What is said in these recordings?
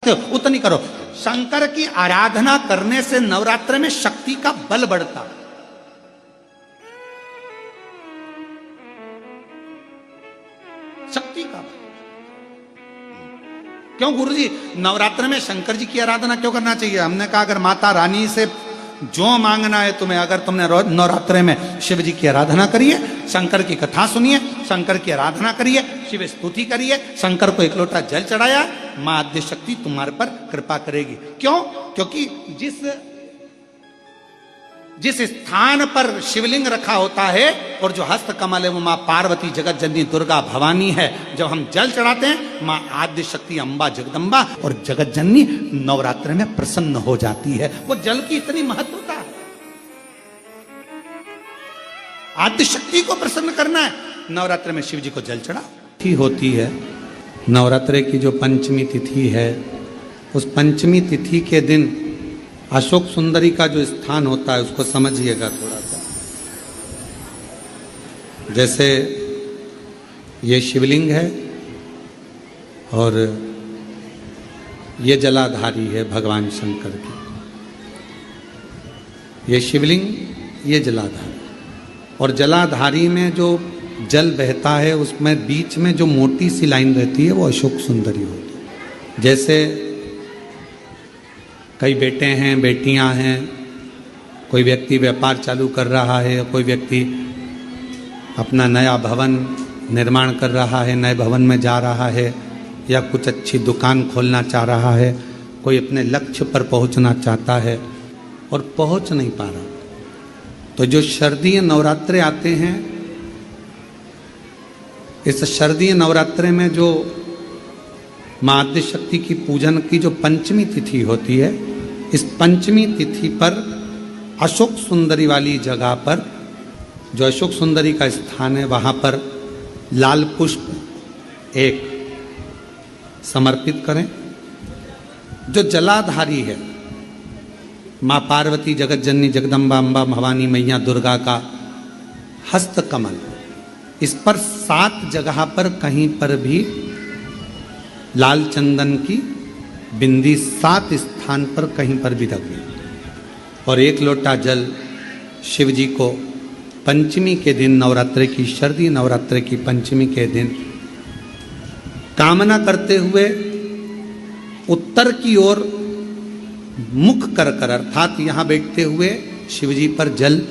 सकते हो उतनी करो। शंकर की आराधना करने से नवरात्र में शक्ति का बल बढ़ता। शक्ति का बल। क्यों गुरुजी नवरात्र में शंकर जी की आराधना क्यों करना चाहिए? हमने कहा अगर माता रानी से जो मांगना है तुम्हें, अगर तुमने नवरात्रे में शिव जी की आराधना करिए, शंकर की कथा सुनिए, शंकर की आराधना करिए, शिव स्तुति करिए, शंकर को एक लोटा जल चढ़ाया, मां आद्य शक्ति तुम्हारे पर कृपा करेगी। क्यों? क्योंकि जिस स्थान पर शिवलिंग रखा होता है और जो हस्त कमल है वो मां पार्वती जगत जननी दुर्गा भवानी है। जब हम जल चढ़ाते हैं मां आद्य शक्ति अम्बा जगदम्बा और जगत जननी नवरात्र में प्रसन्न हो जाती है। वो जल की इतनी महत्वता है। आद्य शक्ति को प्रसन्न करना है, नवरात्र में शिव जी को जल चढ़ा होती है। नवरात्र की जो पंचमी तिथि है, उस पंचमी तिथि के दिन अशोक सुंदरी का जो स्थान होता है उसको समझिएगा थोड़ा सा। जैसे ये शिवलिंग है और ये जलाधारी है भगवान शंकर की। ये शिवलिंग, ये जलाधारी, और जलाधारी में जो जल बहता है उसमें बीच में जो मोटी सी लाइन रहती है वो अशोक सुंदरी होती है। जैसे कई बेटे हैं, बेटियां हैं, कोई व्यक्ति व्यापार चालू कर रहा है, कोई व्यक्ति अपना नया भवन निर्माण कर रहा है, नए भवन में जा रहा है, या कुछ अच्छी दुकान खोलना चाह रहा है, कोई अपने लक्ष्य पर पहुंचना चाहता है और पहुंच नहीं पा रहा, तो जो शारदीय नवरात्रे आते हैं, इस शारदीय नवरात्रे में जो मां आद्य शक्ति की पूजन की जो पंचमी तिथि होती है, इस पंचमी तिथि पर अशोक सुंदरी वाली जगह पर, जो अशोक सुंदरी का स्थान है, वहां पर लाल पुष्प एक समर्पित करें। जो जलाधारी है मां पार्वती जगत जननी जगदम्बा अम्बा भवानी मैया दुर्गा का हस्त कमल, इस पर 7 जगह पर कहीं पर भी लाल चंदन की बिंदी 7 स्थान पर कहीं पर भी रख दी, और 1 लोटा जल शिव जी को पंचमी के दिन, नवरात्रि की शारदीय नवरात्रि की पंचमी के दिन कामना करते हुए उत्तर की ओर मुख कर कर, अर्थात यहाँ बैठते हुए शिव जी पर जल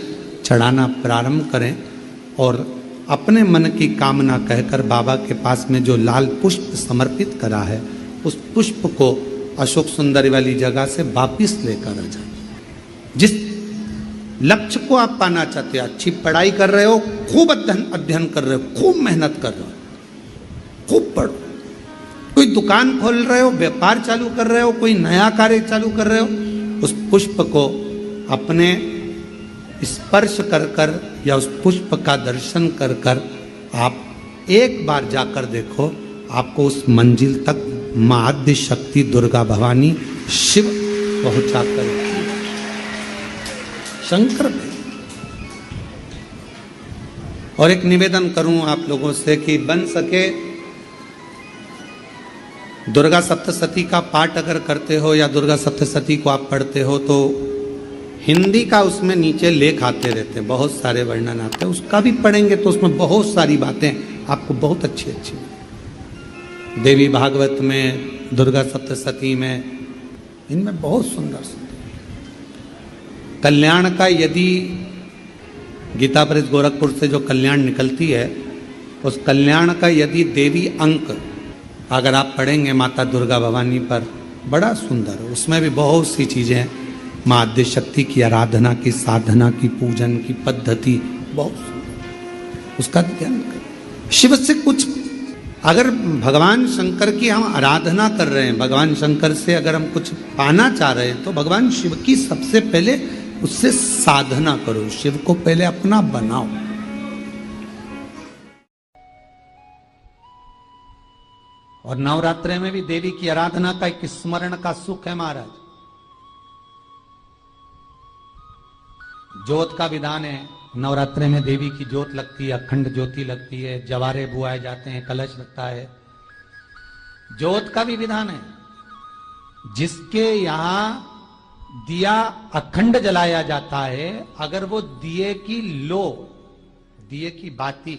चढ़ाना प्रारंभ करें और अपने मन की कामना कहकर बाबा के पास में जो लाल पुष्प समर्पित करा है उस पुष्प को अशोक सुंदरी वाली जगह से वापिस लेकर आ जाए। जिस लक्ष्य को आप पाना चाहते हो, अच्छी पढ़ाई कर रहे हो, खूब अध्ययन कर रहे हो, खूब मेहनत कर रहे हो, खूब पढ़ो, कोई दुकान खोल रहे हो, व्यापार चालू कर रहे हो, कोई नया कार्य चालू कर रहे हो, उस पुष्प को अपने स्पर्श कर कर या उस पुष्प का दर्शन कर कर आप एक बार जाकर देखो, आपको उस मंजिल तक मां आद्य शक्ति दुर्गा भवानी शिव पहुंचा कर शंकर में। और एक निवेदन करूं आप लोगों से कि बन सके दुर्गा सप्तशती का पाठ अगर करते हो या दुर्गा सप्तशती को आप पढ़ते हो तो हिंदी का उसमें नीचे लेख आते रहते हैं, बहुत सारे वर्णन आते हैं, उसका भी पढ़ेंगे तो उसमें बहुत सारी बातें आपको बहुत अच्छी अच्छी, देवी भागवत में, दुर्गा सप्तशती में, इनमें बहुत सुंदर सुंदर कल्याण का, यदि गीता प्रेस गोरखपुर से जो कल्याण निकलती है उस कल्याण का यदि देवी अंक अगर आप पढ़ेंगे माता दुर्गा भवानी पर, बड़ा सुंदर, उसमें भी बहुत सी चीज़ें, मां आद्य शक्ति की आराधना की, साधना की, पूजन की पद्धति बहुत सुंदर, उसका ध्यान करें। शिव से कुछ, अगर भगवान शंकर की हम आराधना कर रहे हैं, भगवान शंकर से अगर हम कुछ पाना चाह रहे हैं तो भगवान शिव की सबसे पहले उससे साधना करो, शिव को पहले अपना बनाओ। और नवरात्रे में भी देवी की आराधना का एक स्मरण का सुख है महाराज। ज्योत का विधान है, नवरात्रे में देवी की ज्योत लगती है, अखंड ज्योति लगती है, जवारे बुआए जाते हैं, कलश लगता है, ज्योत का भी विधान है। जिसके यहां दिया अखंड जलाया जाता है, अगर वो दिए की लो, दिए की बाती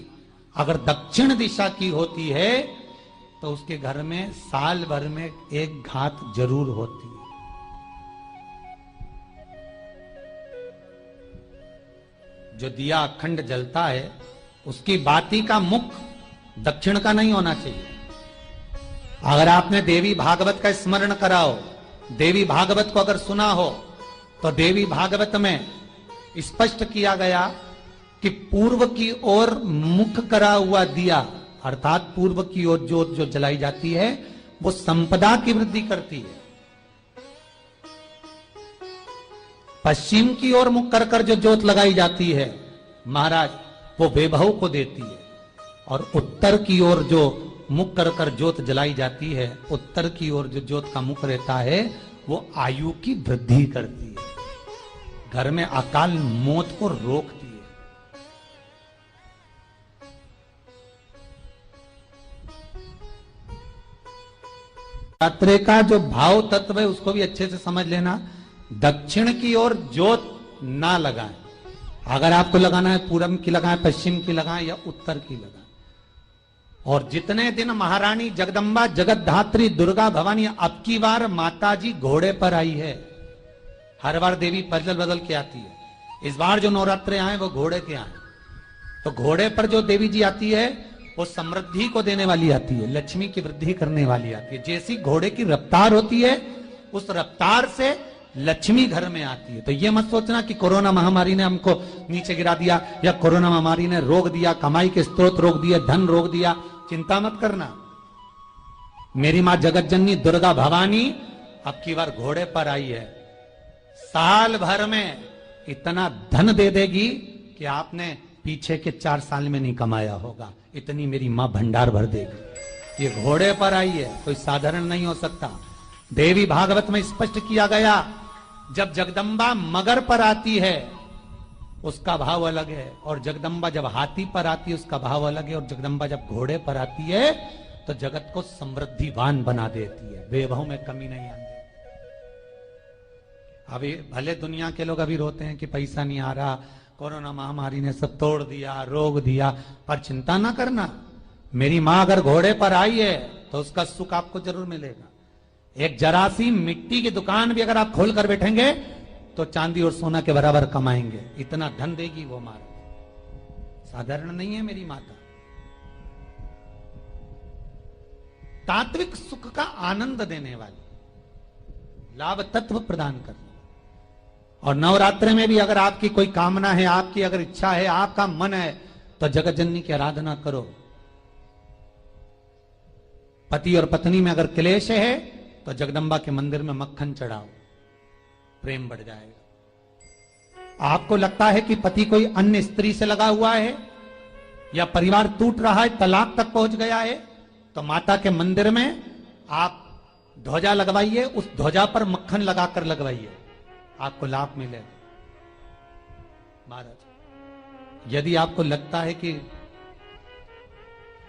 अगर दक्षिण दिशा की होती है तो उसके घर में साल भर में एक घात जरूर होती है। जो दिया अखंड जलता है उसकी बाती का मुख दक्षिण का नहीं होना चाहिए। अगर आपने देवी भागवत का स्मरण कराओ, देवी भागवत को अगर सुना हो, तो देवी भागवत में स्पष्ट किया गया कि पूर्व की ओर मुख करा हुआ दिया, अर्थात पूर्व की ओर ज्योत जो जलाई जाती है वो संपदा की वृद्धि करती है। पश्चिम की ओर मुख कर कर जो ज्योत लगाई जाती है महाराज, वो वैभव को देती है। और उत्तर की ओर जो मुख कर कर ज्योत जलाई जाती है, उत्तर की ओर जो ज्योत का मुख रहता है वो आयु की वृद्धि करती है, घर में अकाल मौत को रोकती है। यात्रे का जो भाव तत्व है उसको भी अच्छे से समझ लेना। दक्षिण की ओर ज्योत ना लगाएं। अगर आपको लगाना है पूरब की लगाएं, पश्चिम की लगाएं या उत्तर की लगाएं। और जितने दिन महारानी जगदम्बा जगत धात्री दुर्गा भवानी, अब की बार माता जी घोड़े पर आई है। हर बार देवी बदल बदल के आती है, इस बार जो नवरात्रे आए वो घोड़े के आए। तो घोड़े पर जो देवी जी आती है वो समृद्धि को देने वाली आती है, लक्ष्मी की वृद्धि करने वाली आती है। जैसी घोड़े की रफ्तार होती है उस रफ्तार से लक्ष्मी घर में आती है। तो ये मत सोचना कि कोरोना महामारी ने हमको नीचे गिरा दिया या कोरोना महामारी ने रोक दिया, कमाई के स्रोत रोक दिए, धन रोक दिया। चिंता मत करना। मेरी मां जगत जननी दुर्गा भवानी अब की बार घोड़े पर आई है। साल भर में इतना धन दे देगी कि आपने पीछे के 4 साल में नहीं कमाया होगा, इतनी मेरी मां भंडार भर देगी। ये घोड़े पर आई है, कोई साधारण नहीं हो सकता। देवी भागवत में स्पष्ट किया गया, जब जगदम्बा मगर पर आती है उसका भाव अलग है, और जगदम्बा जब हाथी पर आती है उसका भाव अलग है, और जगदम्बा जब घोड़े पर आती है तो जगत को समृद्धिवान बना देती है, वैभव में कमी नहीं आती। अभी भले दुनिया के लोग अभी रोते हैं कि पैसा नहीं आ रहा, कोरोना महामारी ने सब तोड़ दिया, रोक दिया, पर चिंता ना करना। मेरी मां अगर घोड़े पर आई है तो उसका सुख आपको जरूर मिलेगा। एक जरा सी मिट्टी की दुकान भी अगर आप खोल कर बैठेंगे तो चांदी और सोना के बराबर कमाएंगे, इतना धन देगी वो मां। साधारण नहीं है मेरी माता। तात्विक सुख का आनंद देने वाली, लाभ तत्व प्रदान करने। और नवरात्रि में भी अगर आपकी कोई कामना है, आपकी अगर इच्छा है, आपका मन है, तो जगत जननी की आराधना करो। पति और पत्नी में अगर क्लेश है तो जगदम्बा के मंदिर में मक्खन चढ़ाओ, प्रेम बढ़ जाएगा। आपको लगता है कि पति कोई अन्य स्त्री से लगा हुआ है या परिवार टूट रहा है, तलाक तक पहुंच गया है, तो माता के मंदिर में आप ध्वजा लगवाइए, उस ध्वजा पर मक्खन लगाकर लगवाइए, आपको लाभ मिलेगा। महाराज, यदि आपको लगता है कि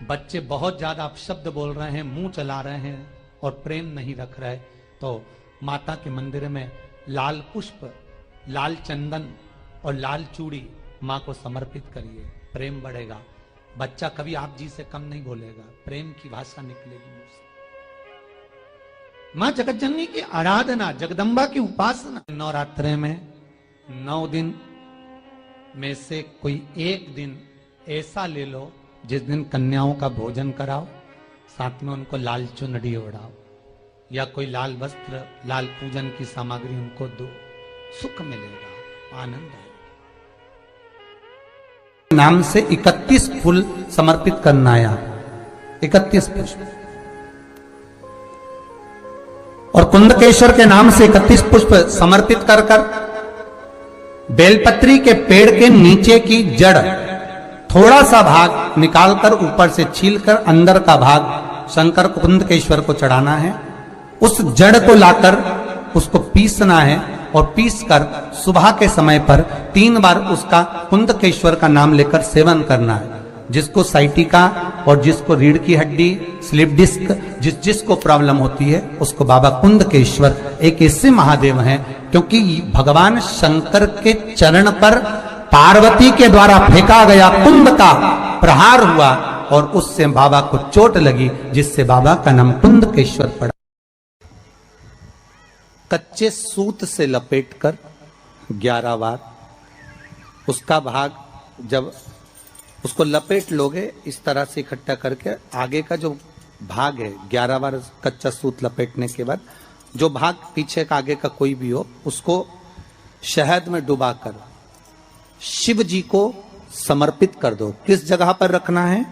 बच्चे बहुत ज्यादा अपशब्द बोल रहे हैं, मुंह चला रहे हैं और प्रेम नहीं रख रहे, तो माता के मंदिर में लाल पुष्प, लाल चंदन और लाल चूड़ी मां को समर्पित करिए, प्रेम बढ़ेगा। बच्चा कभी आप जी से कम नहीं बोलेगा, प्रेम की भाषा निकलेगी मुझसे। मां जगत जननी की आराधना, जगदम्बा की उपासना। नवरात्रे में 9 दिन में से कोई एक दिन ऐसा ले लो जिस दिन कन्याओं का भोजन कराओ, साथ में उनको लाल चुनरी ओढ़ाओ या कोई लाल वस्त्र, लाल पूजन की सामग्री उनको दो, सुख मिलेगा, आनंद आएगा। नाम से 31 फूल समर्पित करना आया, 31 पुष्प। और कुंदकेश्वर के नाम से 31 पुष्प समर्पित कर कर बेलपत्री के पेड़ के नीचे की जड़ थोड़ा सा भाग निकालकर ऊपर से छीलकर अंदर का भाग शंकर कुंदकेश्वर को चढ़ाना है। उस जड़ को लाकर उसको पीसना है और पीसकर सुबह के समय पर 3 बार उसका कुंदकेश्वर का नाम लेकर सेवन करना है। जिसको साइटिका और जिसको रीढ़ की हड्डी, स्लिप डिस्क, जिसको प्रॉब्लम होती है उसको बाबा कुंदकेश्वर एक ऐसे महादेव हैं, क्योंकि भगवान शंकर के चरण पर पार्वती के द्वारा फेंका गया कुंद का प्रहार हुआ और उससे बाबा को चोट लगी, जिससे बाबा का नाम कुंदकेश्वर पड़ा। कच्चे सूत से लपेटकर 11 बार उसका भाग, जब उसको लपेट लोगे इस तरह से इकट्ठा करके, आगे का जो भाग है 11 बार कच्चा सूत लपेटने के बाद जो भाग पीछे का आगे का कोई भी हो उसको शहद में डुबाकर शिव जी को समर्पित कर दो। किस जगह पर रखना है?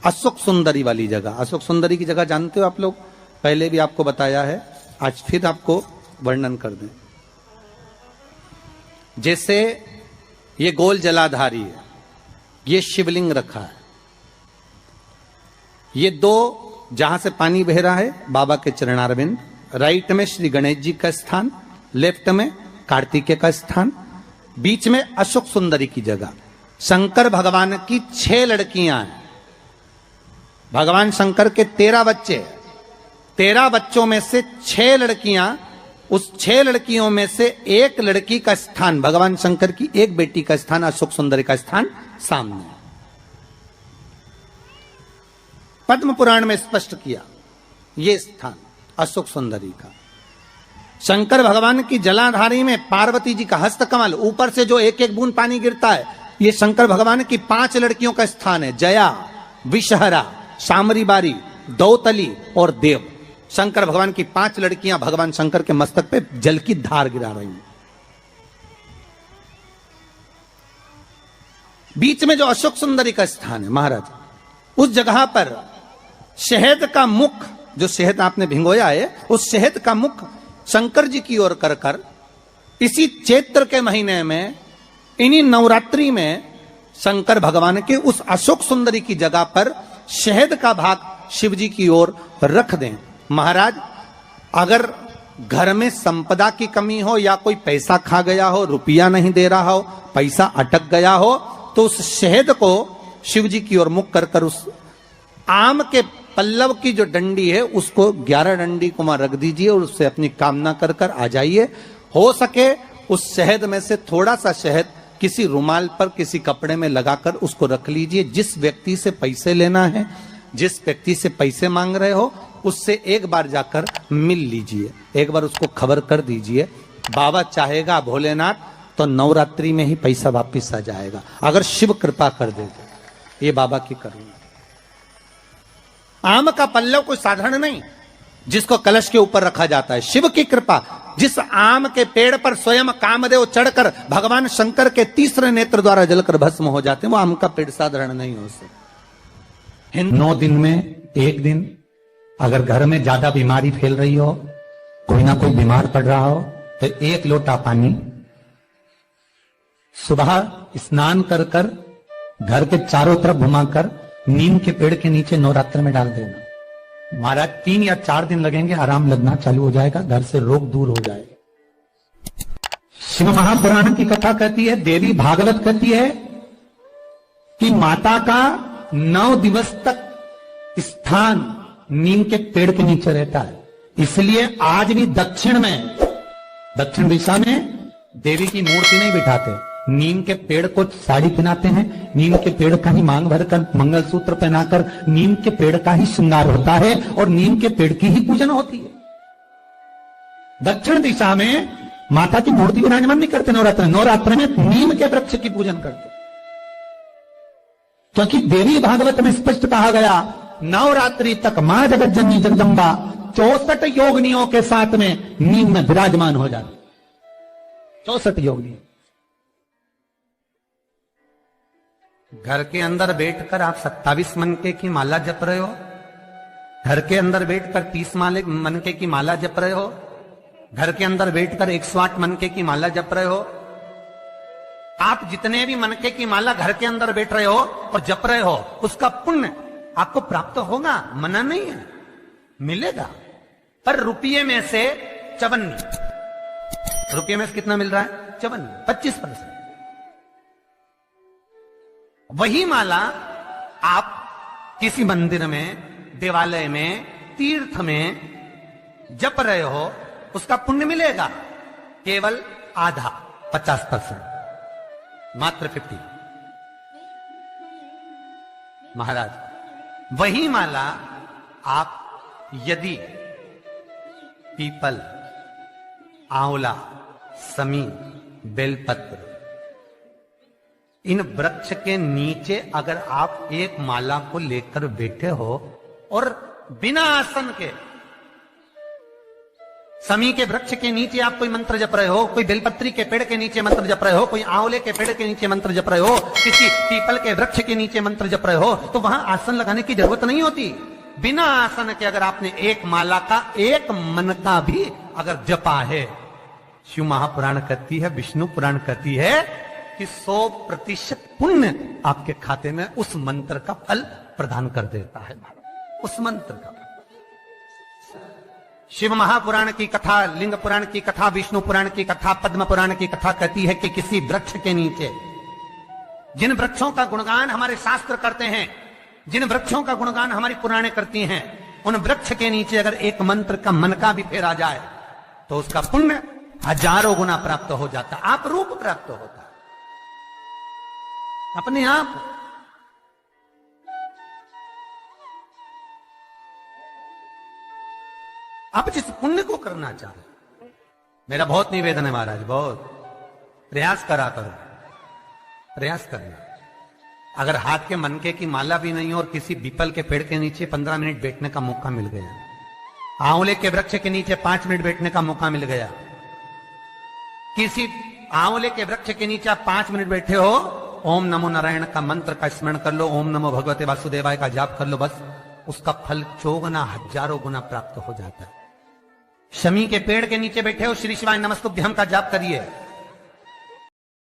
अशोक सुंदरी वाली जगह। अशोक सुंदरी की जगह जानते हो आप लोग, पहले भी आपको बताया है, आज फिर आपको वर्णन कर दें। जैसे ये गोल जलाधारी है, ये शिवलिंग रखा है, ये 2 जहां से पानी बह रहा है बाबा के चरणारविंद, राइट में श्री गणेश जी का स्थान, लेफ्ट में कार्तिकेय का स्थान, बीच में अशोक सुंदरी की जगह। शंकर भगवान की 6 लड़कियां हैं। भगवान शंकर के 13 बच्चे, 13 बच्चों में से 6 लड़कियां, उस 6 लड़कियों में से एक लड़की का स्थान, भगवान शंकर की एक बेटी का स्थान, अशोक सुंदरी का स्थान सामने है। पद्म पुराण में स्पष्ट किया यह स्थान अशोक सुंदरी का। शंकर भगवान की जलाधारी में पार्वती जी का हस्तकमल, ऊपर से जो एक एक बूंद पानी गिरता है, यह शंकर भगवान की 5 लड़कियों का स्थान है, जया, विषहरा, शामरी बारी, दौतली और देव। शंकर भगवान की 5 लड़कियां भगवान शंकर के मस्तक पे जल की धार गिरा रही हैं। बीच में जो अशोक सुंदरी का स्थान है महाराज, उस जगह पर शहद का मुख, जो शहद आपने भिंगोया है, उस शहद का मुख शंकर जी की ओर कर कर इसी चैत्र के महीने में, इन्हीं नवरात्रि में शंकर भगवान के उस अशोक सुंदरी की जगह पर शहद का भाग शिव जी की ओर रख दें। महाराज, अगर घर में संपदा की कमी हो या कोई पैसा खा गया हो, रुपया नहीं दे रहा हो, पैसा अटक गया हो, तो उस शहद को शिव जी की ओर मुख कर कर उस आम के पल्लव की जो डंडी है उसको 11 डंडी को वहां रख दीजिए और उससे अपनी कामना कर कर आ जाइए। हो सके उस शहद में से थोड़ा सा शहद किसी रुमाल पर, किसी कपड़े में लगाकर उसको रख लीजिए। जिस व्यक्ति से पैसे लेना है, जिस व्यक्ति से पैसे मांग रहे हो, उससे एक बार जाकर मिल लीजिए, एक बार उसको खबर कर दीजिए। बाबा चाहेगा भोलेनाथ तो नवरात्रि में ही पैसा वापिस आ जाएगा, अगर शिव कृपा कर दे। ये बाबा की करुणा। आम का पल्लव कोई साधारण नहीं जिसको कलश के ऊपर रखा जाता है, शिव की कृपा। जिस आम के पेड़ पर स्वयं कामदेव चढ़कर भगवान शंकर के तीसरे नेत्र द्वारा जलकर भस्म हो जाते हैं, वो आम का पेड़ साधारण नहीं हो सकता। 9 दिन में 1 दिन अगर घर में ज्यादा बीमारी फैल रही हो, कोई ना कोई बीमार पड़ रहा हो, तो 1 लोटा पानी सुबह स्नान कर कर घर के चारों तरफ घुमाकर नीम के पेड़ के नीचे नवरात्र में डाल देना। महाराज 3 या 4 दिन लगेंगे, आराम लगना चालू हो जाएगा, घर से रोग दूर हो जाएगा। शिव महापुराण की कथा कहती है, देवी भागवत कहती है कि माता का 9 दिवस तक स्थान नीम के पेड़ के नीचे रहता है। इसलिए आज भी दक्षिण दिशा में देवी की मूर्ति नहीं बिठाते, नीम के पेड़ को साड़ी पहनाते हैं, नीम के पेड़ का ही मांग भरकर मंगलसूत्र पहनाकर नीम के पेड़ का ही श्रृंगार होता है और नीम के पेड़ की ही पूजन होती है। दक्षिण दिशा में माता की मूर्ति विराजमान नहीं करते नवरात्र में नीम के वृक्ष की पूजन करते, क्योंकि देवी भागवत में स्पष्ट कहा गया, नवरात्रि तक मां जगत जननी जगदम्बा 64 योगिनियों के साथ में नीम में विराजमान हो जाती। 64 योगिनी। घर के अंदर बैठकर आप 27 मनके की माला जप रहे हो, घर के अंदर बैठकर 30 मनके की माला जप रहे हो, घर के अंदर बैठकर 108 मनके की माला जप रहे हो। आप जितने भी मनके की माला घर के अंदर बैठ रहे हो और जप रहे हो, उसका पुण्य आपको प्राप्त होगा, मना नहीं है, मिलेगा। पर रुपये में से 54, रुपये में से कितना मिल रहा है? 54, 25%। वही माला आप किसी मंदिर में, देवालय में, तीर्थ में जप रहे हो, उसका पुण्य मिलेगा केवल आधा, 50%, मात्र 50। महाराज, वही माला आप यदि पीपल, आंवला, समी, बेलपत्र, इन वृक्ष के नीचे अगर आप एक माला को लेकर बैठे हो और बिना आसन के, समी के वृक्ष के नीचे आप कोई मंत्र जप रहे हो, कोई बेलपत्री के पेड़ के नीचे मंत्र जप रहे हो, कोई आंवले के पेड़ के नीचे मंत्र जप रहे हो, किसी पीपल के वृक्ष के नीचे मंत्र जप रहे हो, तो वहां आसन लगाने की जरूरत नहीं होती। बिना आसन के अगर आपने एक माला का, एक मन का भी अगर जपा है, शिव महापुराण कहती है, विष्णु पुराण कहती है कि 100% पुण्य आपके खाते में उस मंत्र का फल प्रदान कर देता है। उस मंत्र का, शिव महापुराण की कथा, लिंग पुराण की कथा, विष्णु पुराण की कथा, पद्म पुराण की कथा कहती है कि किसी वृक्ष के नीचे, जिन वृक्षों का गुणगान हमारे शास्त्र करते हैं, जिन वृक्षों का गुणगान हमारी पुराणे करती हैं, उन वृक्ष के नीचे अगर एक मंत्र का मन का भी फेरा जाए तो उसका पुण्य हजारों गुना प्राप्त हो जाता, आप रूप प्राप्त होता अपने आप। आप जिस पुण्य को करना चाहे, मेरा बहुत निवेदन है महाराज, बहुत प्रयास करा करो, प्रयास करना। अगर हाथ के मनके की माला भी नहीं हो और किसी पीपल के पेड़ के नीचे 15 मिनट बैठने का मौका मिल गया, आंवले के वृक्ष के नीचे 5 मिनट बैठने का मौका मिल गया, किसी आंवले के वृक्ष के नीचे आप 5 मिनट बैठे हो, ओम नमो नारायण का मंत्र का स्मरण कर लो, ओम नमो भगवते वासुदेवाय का जाप कर लो, बस उसका फल 100 गुना, हजारों गुना प्राप्त हो जाता है। शमी के पेड़ के नीचे बैठे हो, श्री शिवाय नमस्तुभ्यम का जाप करिए,